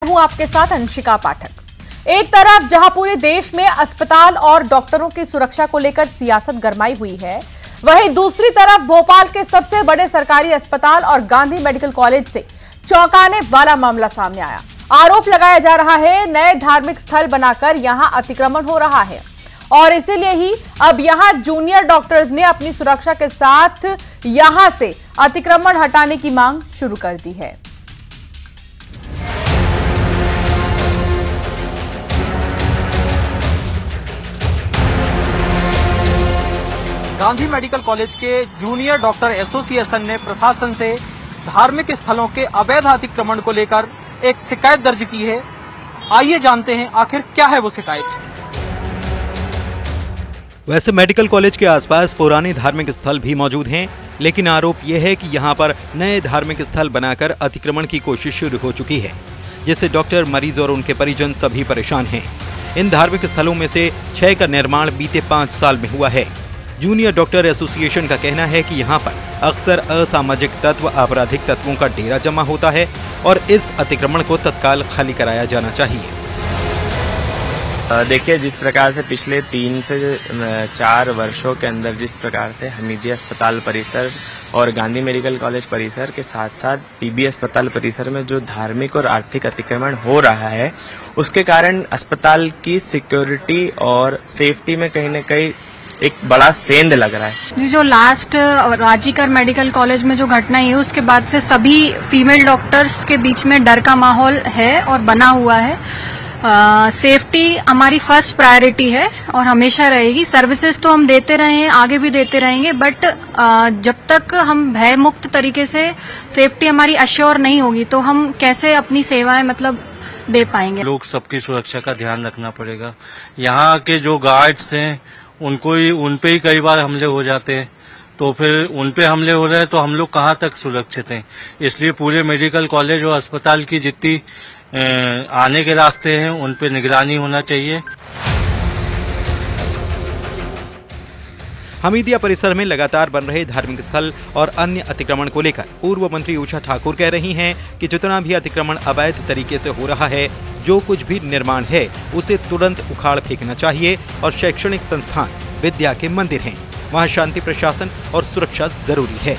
हूं आपके साथ अंशिका पाठक। एक तरफ जहां पूरे देश में अस्पताल और डॉक्टरों की सुरक्षा को लेकर सियासत गरमाई हुई है, वहीं दूसरी तरफ भोपाल के सबसे बड़े सरकारी अस्पताल और गांधी मेडिकल कॉलेज से चौंकाने वाला मामला सामने आया। आरोप लगाया जा रहा है नए धार्मिक स्थल बनाकर यहां अतिक्रमण हो रहा है और इसीलिए ही अब यहां जूनियर डॉक्टर्स ने अपनी सुरक्षा के साथ यहां से अतिक्रमण हटाने की मांग शुरू कर दी है। गांधी मेडिकल कॉलेज के जूनियर डॉक्टर एसोसिएशन ने प्रशासन से धार्मिक स्थलों के अवैध अतिक्रमण को लेकर एक शिकायत दर्ज की है। आइए जानते हैं आखिर क्या है वो शिकायत। वैसे मेडिकल कॉलेज के आसपास पुराने धार्मिक स्थल भी मौजूद हैं, लेकिन आरोप यह है कि यहां पर नए धार्मिक स्थल बनाकर अतिक्रमण की कोशिश शुरू हो चुकी है, जिससे डॉक्टर, मरीज और उनके परिजन सभी परेशान हैं। इन धार्मिक स्थलों में से 6 का निर्माण बीते 5 साल में हुआ है। जूनियर डॉक्टर एसोसिएशन का कहना है कि यहाँ पर अक्सर असामाजिक तत्व, आपराधिक तत्वों का डेरा जमा होता है और इस अतिक्रमण को तत्काल खाली कराया जाना चाहिए। देखिए, जिस प्रकार से पिछले 3 से 4 वर्षों के अंदर जिस प्रकार से हमीदिया अस्पताल परिसर और गांधी मेडिकल कॉलेज परिसर के साथ साथ पीबी अस्पताल परिसर में जो धार्मिक और आर्थिक अतिक्रमण हो रहा है, उसके कारण अस्पताल की सिक्योरिटी और सेफ्टी में कहीं न कहीं एक बड़ा सेंध लग रहा है। जो लास्ट राजीकर मेडिकल कॉलेज में जो घटना है, उसके बाद से सभी फीमेल डॉक्टर्स के बीच में डर का माहौल है और बना हुआ है। सेफ्टी हमारी फर्स्ट प्रायोरिटी है और हमेशा रहेगी। सर्विसेज तो हम देते रहे हैं, आगे भी देते रहेंगे, बट जब तक हम भय मुक्त तरीके से सेफ्टी हमारी अश्योर नहीं होगी तो हम कैसे अपनी सेवाएं दे पाएंगे। लोग सबकी सुरक्षा का ध्यान रखना पड़ेगा। यहाँ के जो गार्ड्स हैं उन पे ही कई बार हमले हो जाते हैं, तो फिर उन पे हमले हो रहे हैं तो हम लोग कहाँ तक सुरक्षित हैं। इसलिए पूरे मेडिकल कॉलेज और अस्पताल की जितनी आने के रास्ते हैं उन पे निगरानी होना चाहिए। हमीदिया परिसर में लगातार बन रहे धार्मिक स्थल और अन्य अतिक्रमण को लेकर पूर्व मंत्री उषा ठाकुर कह रही हैं कि जितना भी अतिक्रमण अवैध तरीके से हो रहा है, जो कुछ भी निर्माण है उसे तुरंत उखाड़ फेंकना चाहिए और शैक्षणिक संस्थान, विद्या के मंदिर हैं, वहां शांति, प्रशासन और सुरक्षा जरूरी है।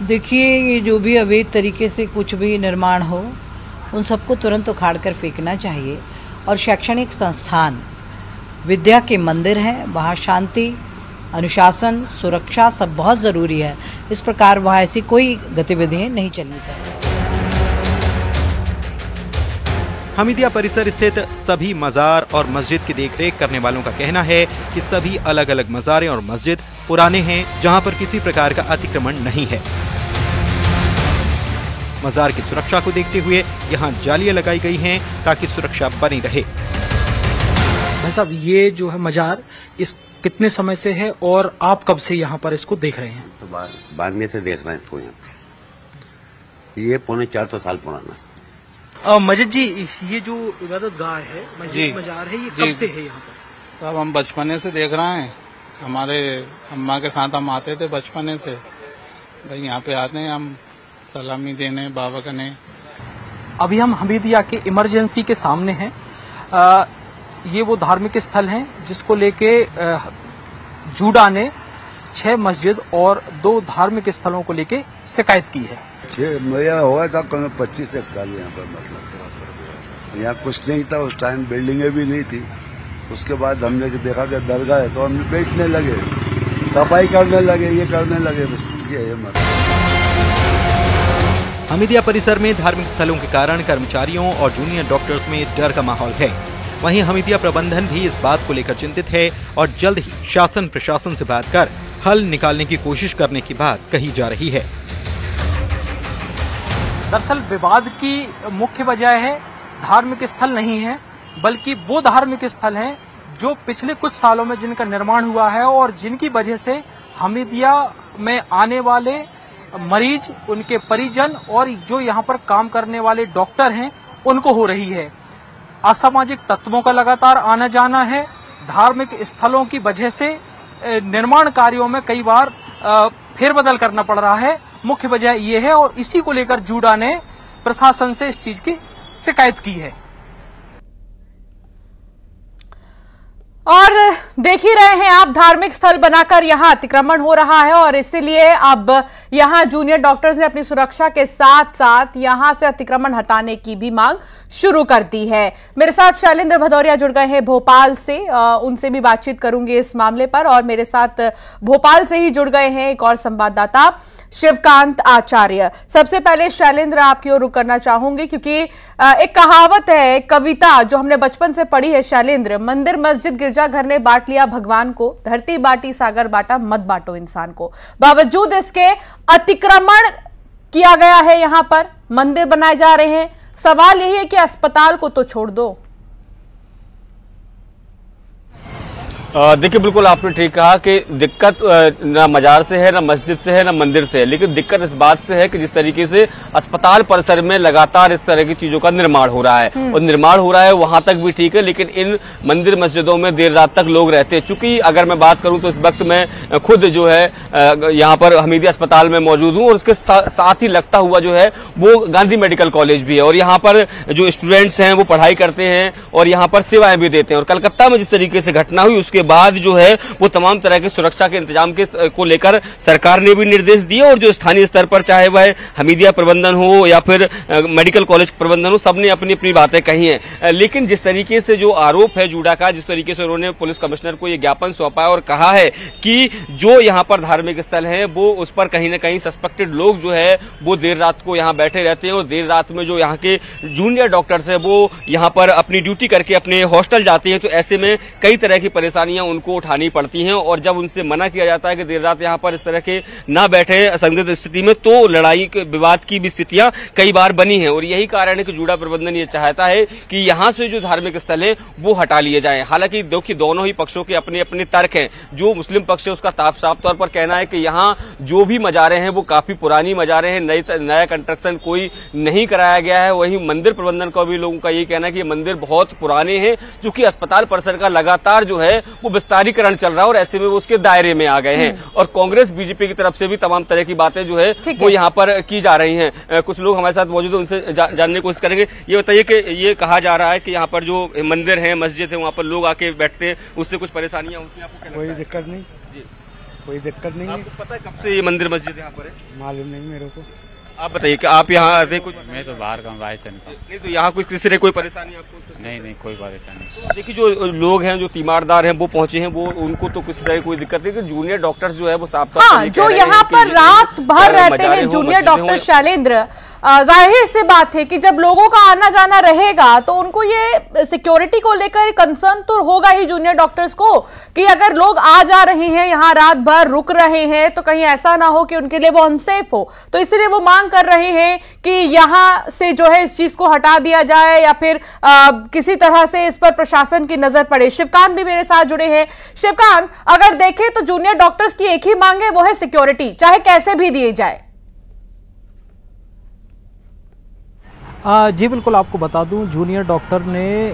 देखिए, ये जो भी अवैध तरीके से कुछ भी निर्माण हो, उन सबको तुरंत उखाड़ कर फेंकना चाहिए और शैक्षणिक संस्थान, विद्या के मंदिर हैं, वहाँ शांति, अनुशासन, सुरक्षा सब बहुत ज़रूरी है। इस प्रकार वहाँ ऐसी कोई गतिविधियाँ नहीं चलनी चाहिए। हमीदिया परिसर स्थित सभी मजार और मस्जिद की देखरेख करने वालों का कहना है कि सभी अलग अलग मजारें और मस्जिद पुराने हैं, जहां पर किसी प्रकार का अतिक्रमण नहीं है। मजार की सुरक्षा को देखते हुए यहां जालियां लगाई गई हैं ताकि सुरक्षा बनी रहे। भाई साहब, ये जो है मजार इस कितने समय से है और आप कब से यहाँ पर इसको देख रहे हैं? तो बाद में से देख रहे हैं इसको। यहाँ पे ये 4.25 साल पुराना है। मजिद जी, ये जो इबादत गाह है, मस्जिद मजार है, ये कब से है यहाँ पर? तो अब हम बचपने से देख रहे हैं। हमारे अम्मा के साथ हम आते थे बचपने से। भाई यहाँ पे आते हैं हम सलामी देने, बाबा करने। अभी हम हमीदिया के इमरजेंसी के सामने हैं। ये वो धार्मिक स्थल हैं जिसको लेके जूडा ने 6 मस्जिद और 2 धार्मिक स्थलों को लेके शिकायत की है। 6 होगा साहब, 25 से साल यहाँ पर। मतलब यहाँ कुछ नहीं था उस टाइम, बिल्डिंगें भी नहीं थी। उसके बाद हमने देखा कि दरगाह है तो हम बैठने लगे, सफाई करने लगे, ये करने लगे। बस ये है। हमीदिया परिसर में धार्मिक स्थलों के कारण कर्मचारियों और जूनियर डॉक्टर्स में डर का माहौल है। वहीं हमीदिया प्रबंधन भी इस बात को लेकर चिंतित है और जल्द ही शासन प्रशासन से बात कर हल निकालने की कोशिश करने की बात कही जा रही है। दरअसल विवाद की मुख्य वजह है धार्मिक स्थल नहीं है, बल्कि वो धार्मिक स्थल हैं जो पिछले कुछ सालों में जिनका निर्माण हुआ है और जिनकी वजह से हमीदिया में आने वाले मरीज, उनके परिजन और जो यहाँ पर काम करने वाले डॉक्टर हैं उनको हो रही है। असामाजिक तत्वों का लगातार आना जाना है। धार्मिक स्थलों की वजह से निर्माण कार्यों में कई बार फेरबदल करना पड़ रहा है। मुख्य वजह ये है और इसी को लेकर जूडा ने प्रशासन से इस चीज की शिकायत की है। और देख ही रहे हैं आप, धार्मिक स्थल बनाकर यहां अतिक्रमण हो रहा है और इसीलिए अब यहां जूनियर डॉक्टर्स ने अपनी सुरक्षा के साथ साथ यहां से अतिक्रमण हटाने की भी मांग शुरू कर दी है। मेरे साथ शैलेंद्र भदौरिया जुड़ गए हैं भोपाल से, उनसे भी बातचीत करूंगी इस मामले पर। और मेरे साथ भोपाल से ही जुड़ गए हैं एक और संवाददाता शिवकांत आचार्य। सबसे पहले शैलेंद्र आपकी ओर रुख करना चाहूंगी क्योंकि एक कहावत है, कविता जो हमने बचपन से पढ़ी है शैलेंद्र, मंदिर मस्जिद गिरजाघर ने बांट लिया भगवान को, धरती बांटी सागर बांटा मत बांटो इंसान को। बावजूद इसके अतिक्रमण किया गया है, यहां पर मंदिर बनाए जा रहे हैं। सवाल यही है कि अस्पताल को तो छोड़ दो। देखिए, बिल्कुल आपने ठीक कहा कि दिक्कत न मजार से है, न मस्जिद से है, न मंदिर से है, लेकिन दिक्कत इस बात से है कि जिस तरीके से अस्पताल परिसर में लगातार इस तरह की चीजों का निर्माण हो रहा है और निर्माण हो रहा है वहां तक भी ठीक है, लेकिन इन मंदिर मस्जिदों में देर रात तक लोग रहते हैं। चूंकि अगर मैं बात करूं तो इस वक्त मैं खुद जो है यहाँ पर हमीदिया अस्पताल में मौजूद हूँ और उसके साथ ही लगता हुआ जो है वो गांधी मेडिकल कॉलेज भी है और यहाँ पर जो स्टूडेंट्स हैं वो पढ़ाई करते हैं और यहाँ पर सेवाएं भी देते हैं। और कलकत्ता में जिस तरीके से घटना हुई उसके बाद जो है वो तमाम तरह के सुरक्षा के इंतजाम को लेकर सरकार ने भी निर्देश दिए और जो स्थानीय स्तर पर चाहे वह हमीदिया प्रबंधन हो या फिर मेडिकल कॉलेज प्रबंधन हो, सबने अपनी अपनी बातें कही हैं। लेकिन जिस तरीके से जो आरोप है जूडा का, जिस तरीके से उन्होंने पुलिस कमिश्नर को ये ज्ञापन सौंपा है और कहा है कि जो यहाँ पर धार्मिक स्थल है वो उस पर कहीं ना कहीं सस्पेक्टेड लोग जो है वो देर रात को यहाँ बैठे रहते हैं और देर रात में जो यहाँ के जूनियर डॉक्टर्स है वो यहाँ पर अपनी ड्यूटी करके अपने हॉस्टल जाते हैं, तो ऐसे में कई तरह की परेशानियां उनको उठानी पड़ती हैं। और जब उनसे मना किया जाता है कि देर रात यहाँ पर इस तरह के ना बैठे संदिग्ध स्थिति में, तो लड़ाई विवाद की भी स्थितियां कई बार बनी हैं और यही कारण है कि जूडा प्रबंधन ये चाहता है कि यहाँ से जो धार्मिक स्थल है वो हटा लिए जाएं। हालांकि देखिए, दोनों ही पक्षों के अपने अपने तर्क हैं। जो मुस्लिम पक्ष है उसका साफ तौर पर कहना है कि यहाँ जो भी मजारें हैं वो काफी पुरानी मजारें हैं, नया कंस्ट्रक्शन कोई नहीं कराया गया है। वहीं मंदिर प्रबंधन का भी लोगों का यही कहना है कि ये मंदिर बहुत पुराने हैं, चूंकि अस्पताल परिसर का लगातार जो है वो विस्तारीकरण चल रहा है और ऐसे में वो उसके दायरे में आ गए हैं। और कांग्रेस बीजेपी की तरफ से भी तमाम तरह की बातें जो है वो यहाँ पर की जा रही हैं। कुछ लोग हमारे साथ मौजूद हैं, उनसे जानने की कोशिश करेंगे। ये बताइए कि ये कहा जा रहा है कि यहाँ पर जो मंदिर है, मस्जिद है, वहाँ पर लोग आके बैठते हैं, उससे कुछ परेशानियां होती हैं, आपको क्या लगता है? कोई दिक्कत नहीं जी, कोई दिक्कत नहीं है। आपको पता है कब से ये मंदिर मस्जिद यहाँ पर है? मालूम नहीं मेरे को। आप बताइए कि आप यहाँ आते कुछ? मैं तो बाहर का रायसेन का। नहीं, तो यहाँ कोई किसी ने कोई परेशानी आपको? नहीं, कोई परेशानी। तो देखिए, जो लोग हैं, जो तीमारदार हैं, वो पहुंचे हैं, वो उनको तो किसी तरह कोई दिक्कत नहीं, कि जूनियर डॉक्टर्स जो है वो साफ तौर पर जो यहाँ पर रात भर रहते हैं जूनियर डॉक्टर शैलेंद्र, जाहिर सी बात है कि जब लोगों का आना जाना रहेगा तो उनको ये सिक्योरिटी को लेकर कंसर्न तो होगा ही जूनियर डॉक्टर्स को, कि अगर लोग आ जा रहे हैं यहाँ रात भर रुक रहे हैं तो कहीं ऐसा ना हो कि उनके लिए वो अनसेफ हो। तो इसलिए वो मांग कर रहे हैं कि यहाँ से जो है इस चीज को हटा दिया जाए या फिर किसी तरह से इस पर प्रशासन की नजर पड़े। शिवकांत भी मेरे साथ जुड़े हैं। शिवकांत, अगर देखें तो जूनियर डॉक्टर्स की एक ही मांग है, वो है सिक्योरिटी, चाहे कैसे भी दिए जाए। जी बिल्कुल, आपको बता दूं, जूनियर डॉक्टर ने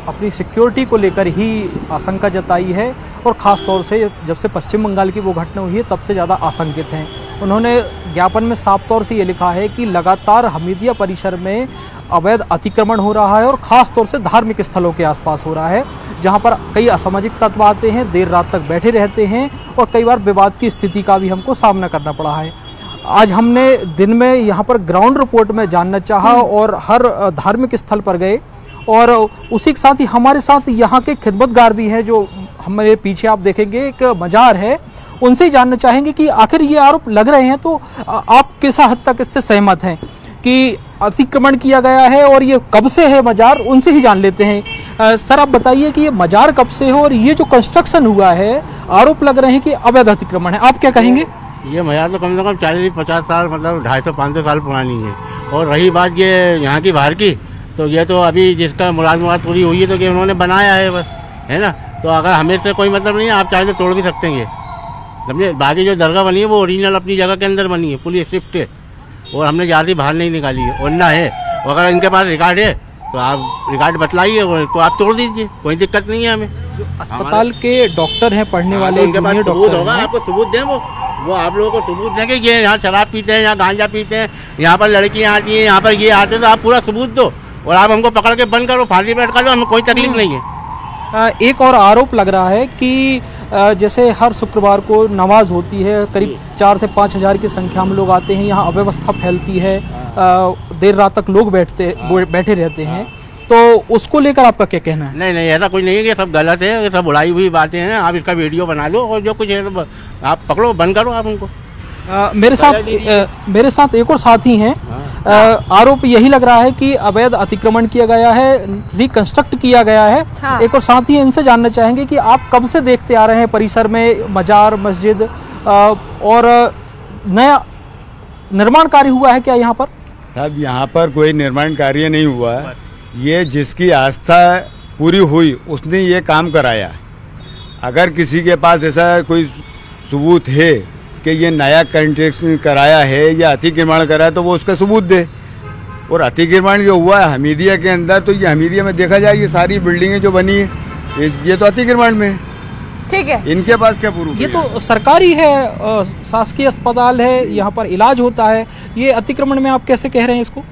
अपनी सिक्योरिटी को लेकर ही आशंका जताई है और ख़ास तौर से जब से पश्चिम बंगाल की वो घटना हुई है तब से ज़्यादा आशंकित हैं। उन्होंने ज्ञापन में साफ तौर से ये लिखा है कि लगातार हमीदिया परिसर में अवैध अतिक्रमण हो रहा है और ख़ास तौर से धार्मिक स्थलों के आसपास हो रहा है, जहां पर कई असामाजिक तत्व आते हैं, देर रात तक बैठे रहते हैं और कई बार विवाद की स्थिति का भी हमको सामना करना पड़ा है। आज हमने दिन में यहाँ पर ग्राउंड रिपोर्ट में जानना चाहा और हर धार्मिक स्थल पर गए और उसी के साथ ही हमारे साथ यहाँ के खिदमतगार भी हैं, जो हमारे पीछे आप देखेंगे एक मजार है, उनसे ही जानना चाहेंगे कि आखिर ये आरोप लग रहे हैं तो आप किस हद तक इससे सहमत हैं कि अतिक्रमण किया गया है और ये कब से है मजार, उनसे ही जान लेते हैं। सर, आप बताइए कि ये मजार कब से है और ये जो कंस्ट्रक्शन हुआ है, आरोप लग रहे हैं कि अवैध अतिक्रमण है, आप क्या कहेंगे? ये मजार तो कम से कम 40-50 साल, मतलब 250-500 साल पुरानी है। और रही बात ये यहाँ की बाहर की, तो ये तो अभी जिसका मुराद पूरी हुई है तो ये उन्होंने बनाया है बस, है ना। तो अगर हमें से कोई मतलब नहीं है, आप चाहे तो तोड़ भी सकते हैं, समझे। बाकी जो दरगाह बनी है वो ओरिजिनल अपनी जगह के अंदर बनी है, पुलिस शिफ्ट है और हमने ज़्यादा बाहर नहीं निकाली है। और ना है, अगर इनके पास रिकॉर्ड है तो आप रिकॉर्ड बतलाइए तो आप तोड़ दीजिए, कोई दिक्कत नहीं है हमें। अस्पताल के डॉक्टर हैं, पढ़ने वाले जूनियर डॉक्टर होगा, आपको सबूत दें वो वो आप लोगों को सबूत देंगे ये यहाँ शराब पीते हैं, यहाँ गांजा पीते हैं, यहाँ पर लड़कियाँ आती हैं, यहाँ पर ये आते हैं, तो आप पूरा सबूत दो और आप हमको पकड़ के बंद करो, फांसी पे अटका दो, हमें कोई तकलीफ नहीं है। एक और आरोप लग रहा है कि जैसे हर शुक्रवार को नमाज होती है, करीब 4 से 5 हज़ार की संख्या में लोग आते हैं, यहाँ अव्यवस्था फैलती है, देर रात तक लोग बैठे रहते हैं, तो उसको लेकर आपका क्या कहना है? नहीं ऐसा कुछ नहीं है, ये सब गलत है, ये सब उड़ाई हुई बातें हैं। आप इसका वीडियो बना लो और जो कुछ है तो आप पकड़ो, बंद करो आप उनको। मेरे साथ एक और साथी हैं। आरोप यही लग रहा है कि अवैध अतिक्रमण किया गया है, रिकंस्ट्रक्ट किया गया है। हाँ। एक और साथी हैं, इनसे जानना चाहेंगे कि आप कब से देखते आ रहे हैं परिसर में मजार, मस्जिद और नया निर्माण कार्य हुआ है क्या यहाँ पर? साहब यहाँ पर कोई निर्माण कार्य नहीं हुआ है, ये जिसकी आस्था पूरी हुई उसने ये काम कराया। अगर किसी के पास ऐसा कोई सबूत है कि ये नया कंस्ट्रक्शन कराया है या अतिक्रमण कराया तो वो उसका सबूत दे। और अतिक्रमण जो हुआ है हमीदिया के अंदर, तो ये हमीदिया में देखा जाए ये सारी बिल्डिंगें जो बनी है ये तो अतिक्रमण में। ठीक है, इनके पास क्या प्रूफ? ये तो सरकारी है, शासकीय अस्पताल है, यहाँ पर इलाज होता है, ये अतिक्रमण में आप कैसे कह रहे हैं इसको?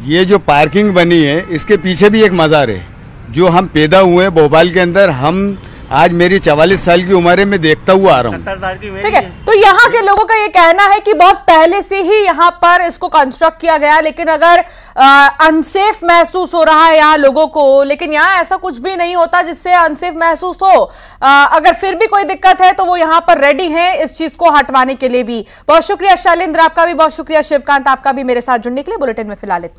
ये जो पार्किंग बनी है इसके पीछे भी एक मजार है, जो हम पैदा हुए हैं भोपाल के अंदर, हम आज मेरी 44 साल की उम्र है, मैं देखता हुआ आ रहा हूँ। ठीक है, तो यहाँ के लोगों का ये कहना है कि बहुत पहले से ही यहाँ पर इसको कंस्ट्रक्ट किया गया, लेकिन अगर अनसेफ महसूस हो रहा है यहाँ लोगों को, लेकिन यहाँ ऐसा कुछ भी नहीं होता जिससे अनसेफ महसूस हो। अगर फिर भी कोई दिक्कत है तो वो यहाँ पर रेडी है इस चीज को हटवाने के लिए भी। बहुत शुक्रिया शैलेंद्र, आपका भी बहुत शुक्रिया। शिवकांत, आपका भी मेरे साथ जुड़ने के लिए। बुलेटिन में फिलहाल इतना।